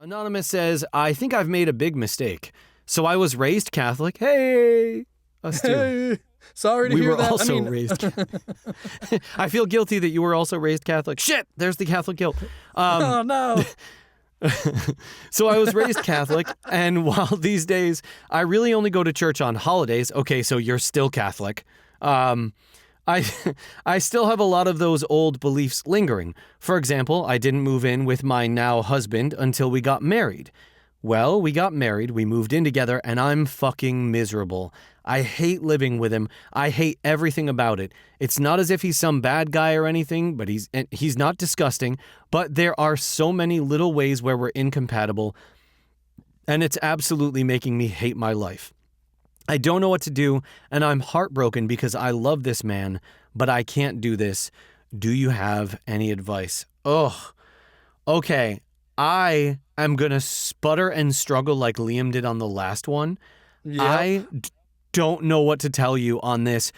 Anonymous says, I think I've made a big mistake. So I was raised Catholic. Hey, us too. Hey, sorry to We hear were that. also raised I feel guilty that you were also raised Catholic. Shit, there's the Catholic guilt. Oh, no. So I was raised Catholic, and while these days I really only go to church on holidays, okay, so you're still Catholic, I I still have a lot of those old beliefs lingering. For example, I didn't move in with my now husband until we got married. Well, we got married, we moved in together, and I'm fucking miserable. I hate living with him. I hate everything about it. It's not as if he's some bad guy or anything, but he's not disgusting, but there are so many little ways where we're incompatible, and it's absolutely making me hate my life. I don't know what to do, and I'm heartbroken because I love this man, but I can't do this. Do you have any advice? Ugh. Okay, I am going to sputter and struggle like Liam did on the last one. Yep. I don't know what to tell you on this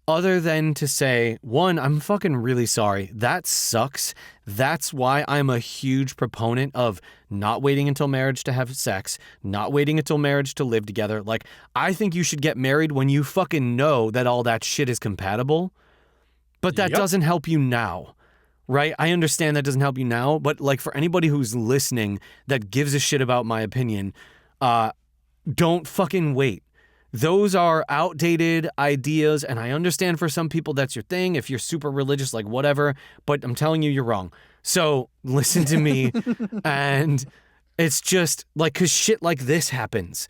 other than to say, one, I'm fucking really sorry. That sucks. That's why I'm a huge proponent of not waiting until marriage to have sex, not waiting until marriage to live together. Like, I think you should get married when you fucking know that all that shit is compatible, but that doesn't help you now. Right? I understand that doesn't help you now, but like for anybody who's listening that gives a shit about my opinion, don't fucking wait. Those are outdated ideas, and I understand for some people that's your thing. If you're super religious, like whatever, but I'm telling you, you're wrong. So listen to me, and it's just like, cause shit like this happens.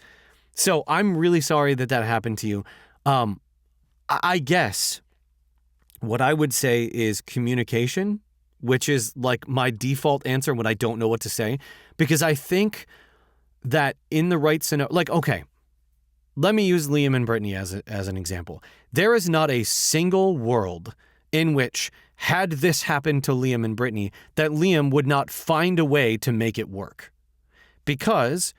So I'm really sorry that happened to you. I guess what I would say is communication, which is like my default answer when I don't know what to say, because I think that in the right scenario, like, okay, let me use Liam and Brittany as an example. There is not a single world in which, had this happened to Liam and Brittany, that Liam would not find a way to make it work. Because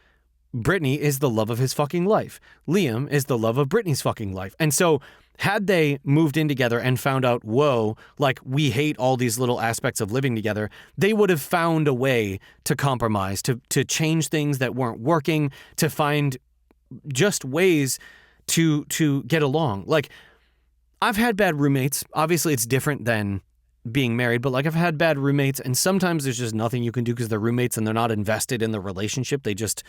Brittany is the love of his fucking life. Liam is the love of Brittany's fucking life. And so had they moved in together and found out, whoa, like we hate all these little aspects of living together, they would have found a way to compromise, to change things that weren't working, to find just ways to get along. Like, I've had bad roommates. Obviously, it's different than being married, but like I've had bad roommates, and sometimes there's just nothing you can do because they're roommates and they're not invested in the relationship. They just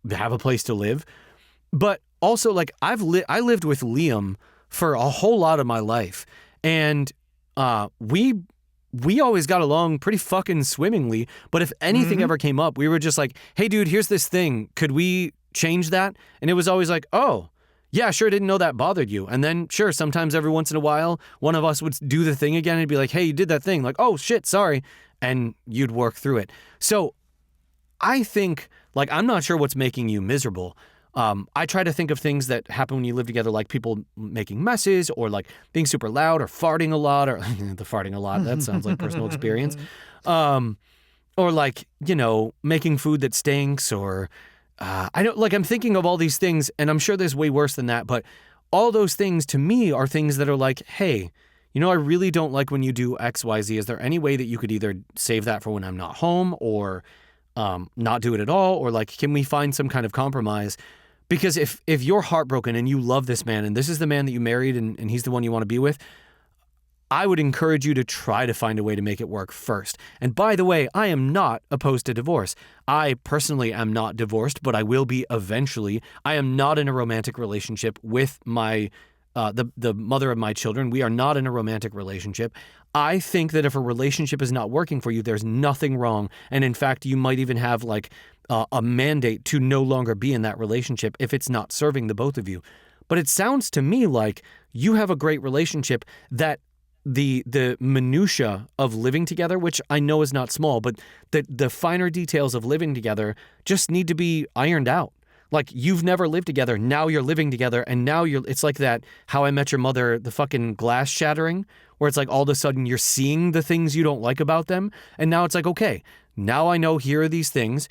have a place to live. But also, like I lived with Liam for a whole lot of my life, and we always got along pretty fucking swimmingly. But if anything ever came up, we were just like, hey, dude, here's this thing. Could we change that? And it was always like, oh, yeah, sure, didn't know that bothered you. And then, sure, sometimes every once in a while, one of us would do the thing again and be like, hey, you did that thing. Like, oh, shit, sorry. And you'd work through it. So I think, like, I'm not sure what's making you miserable. I try to think of things that happen when you live together, like people making messes or like being super loud or farting a lot, or the farting a lot. That sounds like personal experience. Or like, you know, making food that stinks, or I'm thinking of all these things, and I'm sure there's way worse than that, but all those things to me are things that are like, hey, you know, I really don't like when you do X, Y, Z. Is there any way that you could either save that for when I'm not home, or not do it at all? Or like, can we find some kind of compromise? Because if you're heartbroken and you love this man, and this is the man that you married, and he's the one you want to be with, I would encourage you to try to find a way to make it work first. And by the way, I am not opposed to divorce. I personally am not divorced, but I will be eventually. I am not in a romantic relationship with my the mother of my children. We are not in a romantic relationship. I think that if a relationship is not working for you, there's nothing wrong. And in fact, you might even have like a mandate to no longer be in that relationship if it's not serving the both of you. But it sounds to me like you have a great relationship, that the minutia of living together, which I know is not small, but the finer details of living together just need to be ironed out. Like, you've never lived together, now you're living together, and now it's like that How I Met Your Mother, the fucking glass shattering, where it's like all of a sudden you're seeing the things you don't like about them, and now it's like, okay, now I know here are these things.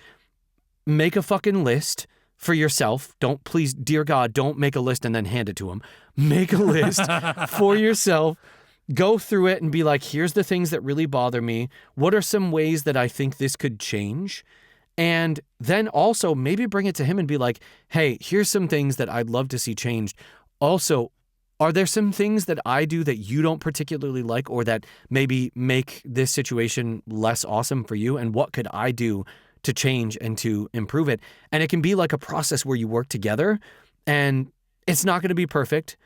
Make a fucking list for yourself. Please, dear God, don't make a list and then hand it to him. Make a list for yourself. Go through it and be like, here's the things that really bother me. What are some ways that I think this could change? And then also maybe bring it to him and be like, hey, here's some things that I'd love to see changed. Also, are there some things that I do that you don't particularly like or that maybe make this situation less awesome for you? And what could I do to change and to improve it? And it can be like a process where you work together, and it's not going to be perfect.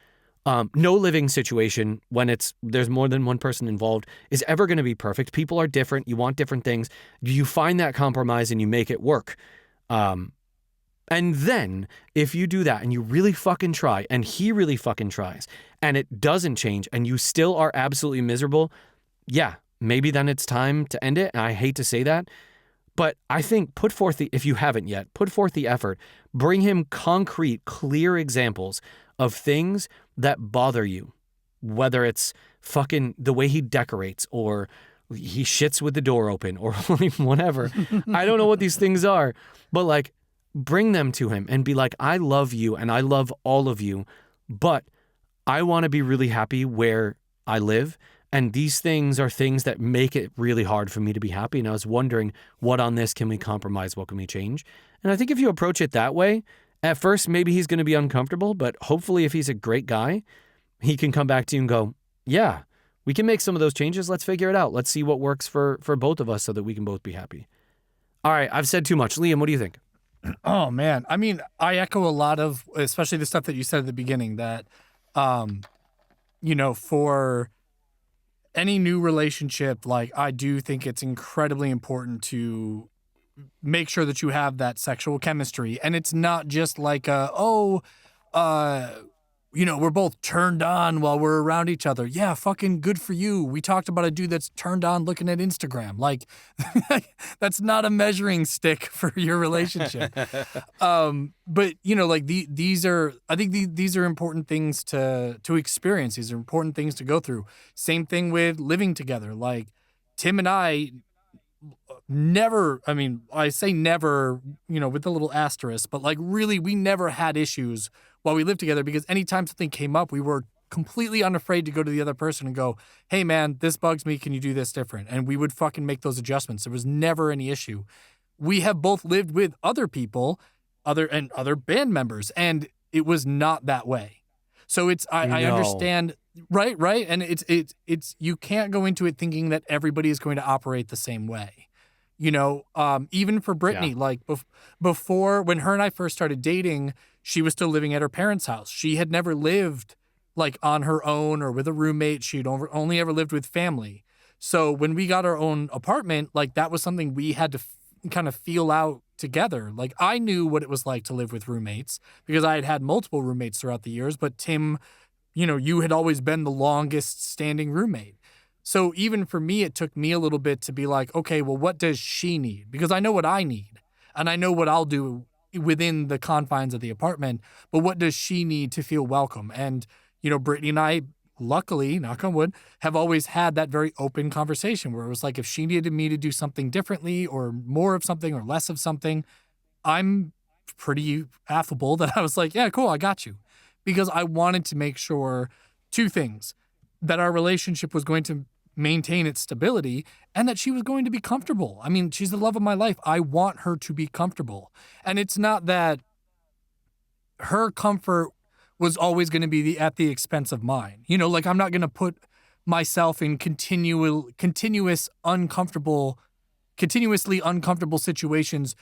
No living situation when there's more than one person involved is ever going to be perfect. People are different. You want different things. You find that compromise and you make it work. And then if you do that and you really fucking try and he really fucking tries and it doesn't change and you still are absolutely miserable, yeah, maybe then it's time to end it. And I hate to say that, but I think if you haven't yet, put forth the effort. Bring him concrete, clear examples of things that bother you, whether it's fucking the way he decorates or he shits with the door open or whatever. I don't know what these things are, but like bring them to him and be like, I love you and I love all of you, but I want to be really happy where I live. And these things are things that make it really hard for me to be happy. And I was wondering, what on this can we compromise? What can we change? And I think if you approach it that way, at first, maybe he's going to be uncomfortable, but hopefully if he's a great guy, he can come back to you and go, yeah, we can make some of those changes. Let's figure it out. Let's see what works for both of us so that we can both be happy. All right, I've said too much. Liam, what do you think? Oh, man. I mean, I echo a lot of, especially the stuff that you said at the beginning, that, for any new relationship, like, I do think it's incredibly important to make sure that you have that sexual chemistry. And it's not just like, we're both turned on while we're around each other. Yeah, fucking good for you. We talked about a dude that's turned on looking at Instagram. Like, that's not a measuring stick for your relationship. But these are important things to experience. These are important things to go through. Same thing with living together. Like, Tim and I never, I say never, with a little asterisk, but like really, we never had issues while we lived together, because anytime something came up, we were completely unafraid to go to the other person and go, hey man, this bugs me. Can you do this different? And we would fucking make those adjustments. There was never any issue. We have both lived with other people, other band members, and it was not that way. So I understand. Right. And it's you can't go into it thinking that everybody is going to operate the same way. Even for Brittany, like before, when her and I first started dating, she was still living at her parents' house. She had never lived like on her own or with a roommate. She'd only ever lived with family. So when we got our own apartment, like that was something we had to kind of feel out together. Like I knew what it was like to live with roommates because I had had multiple roommates throughout the years, but Tim, you had always been the longest standing roommate. So even for me, it took me a little bit to be like, okay, well, what does she need? Because I know what I need and I know what I'll do within the confines of the apartment, but what does she need to feel welcome? And, Brittany and I, luckily, knock on wood, have always had that very open conversation where it was like, if she needed me to do something differently or more of something or less of something, I'm pretty affable that I was like, yeah, cool, I got you. Because I wanted to make sure two things, that our relationship was going to maintain its stability and that she was going to be comfortable. I mean, she's the love of my life. I want her to be comfortable. And it's not that her comfort was always going to be at the expense of mine. Like I'm not going to put myself in continuously uncomfortable situations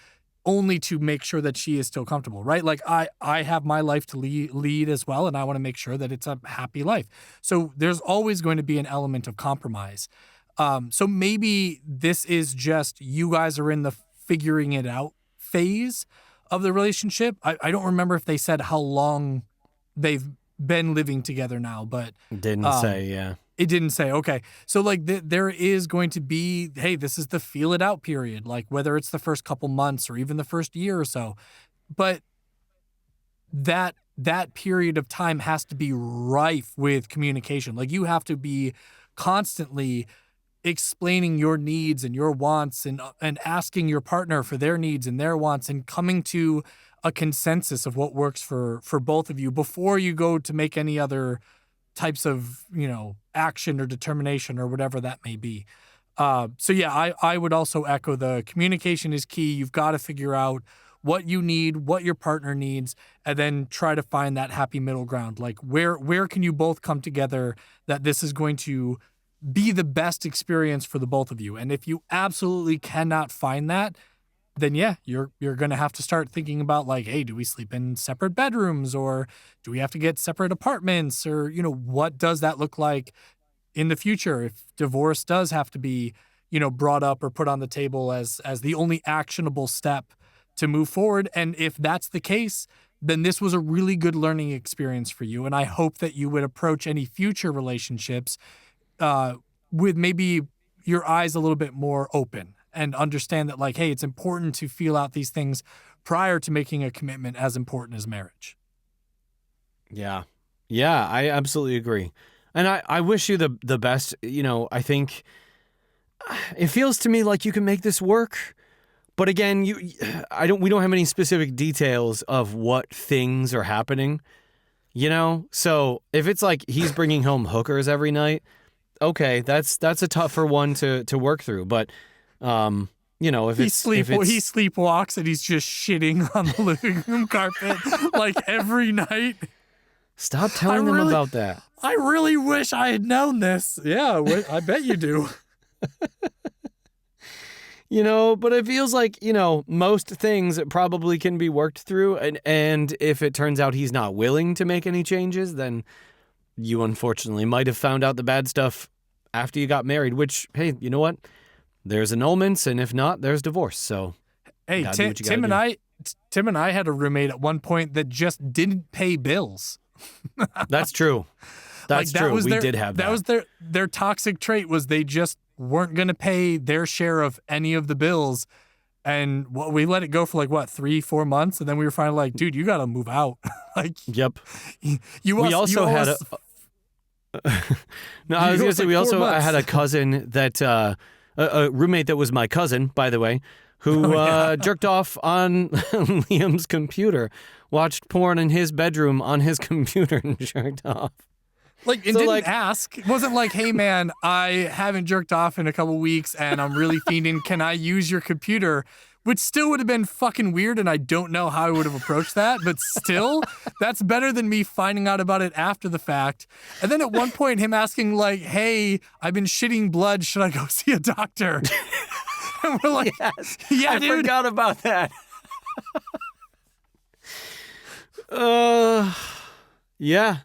only to make sure that she is still comfortable, right? Like I have my life to lead as well, and I want to make sure that it's a happy life. So there's always going to be an element of compromise. So maybe this is just you guys are in the figuring it out phase of the relationship. I don't remember if they said how long they've been living together now, but Didn't say, yeah. It didn't say. Okay. So like there is going to be, hey, this is the feel it out period, like whether it's the first couple months or even the first year or so. But that period of time has to be rife with communication. Like you have to be constantly explaining your needs and your wants and asking your partner for their needs and their wants and coming to a consensus of what works for both of you before you go to make any other types of, action or determination or whatever that may be. So yeah, I would also echo the communication is key. You've got to figure out what you need, what your partner needs, and then try to find that happy middle ground. Like where can you both come together that this is going to be the best experience for the both of you. And if you absolutely cannot find that, then yeah, you're going to have to start thinking about like, hey, do we sleep in separate bedrooms, or do we have to get separate apartments, or what does that look like in the future if divorce does have to be, brought up or put on the table as the only actionable step to move forward. And if that's the case, then this was a really good learning experience for you. And I hope that you would approach any future relationships with maybe your eyes a little bit more open and understand that like, hey, it's important to feel out these things prior to making a commitment as important as marriage. Yeah. Yeah, I absolutely agree. And I wish you the best. I think it feels to me like you can make this work. But again, we don't have any specific details of what things are happening, So if it's like he's bringing home hookers every night, okay, that's a tougher one to work through. But if he it's he sleepwalks and he's just shitting on the living room carpet like every night. Stop telling them about that. I really wish I had known this. Yeah, I bet you do. But it feels like, most things probably can be worked through. And if it turns out he's not willing to make any changes, then you unfortunately might have found out the bad stuff after you got married, which, hey, you know what? There's annulments, and if not, there's divorce. So, hey, Tim and I had a roommate at one point that just didn't pay bills. That's true. That's true. We did have that. That was their toxic trait was they just weren't going to pay their share of any of the bills. And we let it go for 3-4 months. And then we were finally like, dude, you got to move out. Yep. We also had I was going to say, we also had a cousin that, a roommate that was my cousin, by the way, who jerked off on Liam's computer, watched porn in his bedroom on his computer and jerked off. Didn't ask. It wasn't like, hey, man, I haven't jerked off in a couple weeks and I'm really fiending. Can I use your computer? Which still would have been fucking weird, and I don't know how I would have approached that. But still, that's better than me finding out about it after the fact. And then at one point, him asking like, hey, I've been shitting blood. Should I go see a doctor? And we're like, yes, yeah, I dude. forgot about that. Yeah.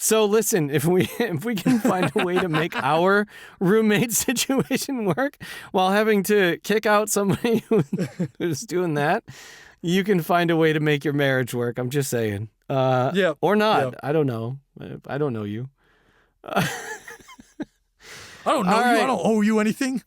So listen, if we can find a way to make our roommate situation work while having to kick out somebody who's doing that, you can find a way to make your marriage work. I'm just saying. Yeah. Or not. Yep. I don't know. I don't know you. I don't know you. I don't owe you anything.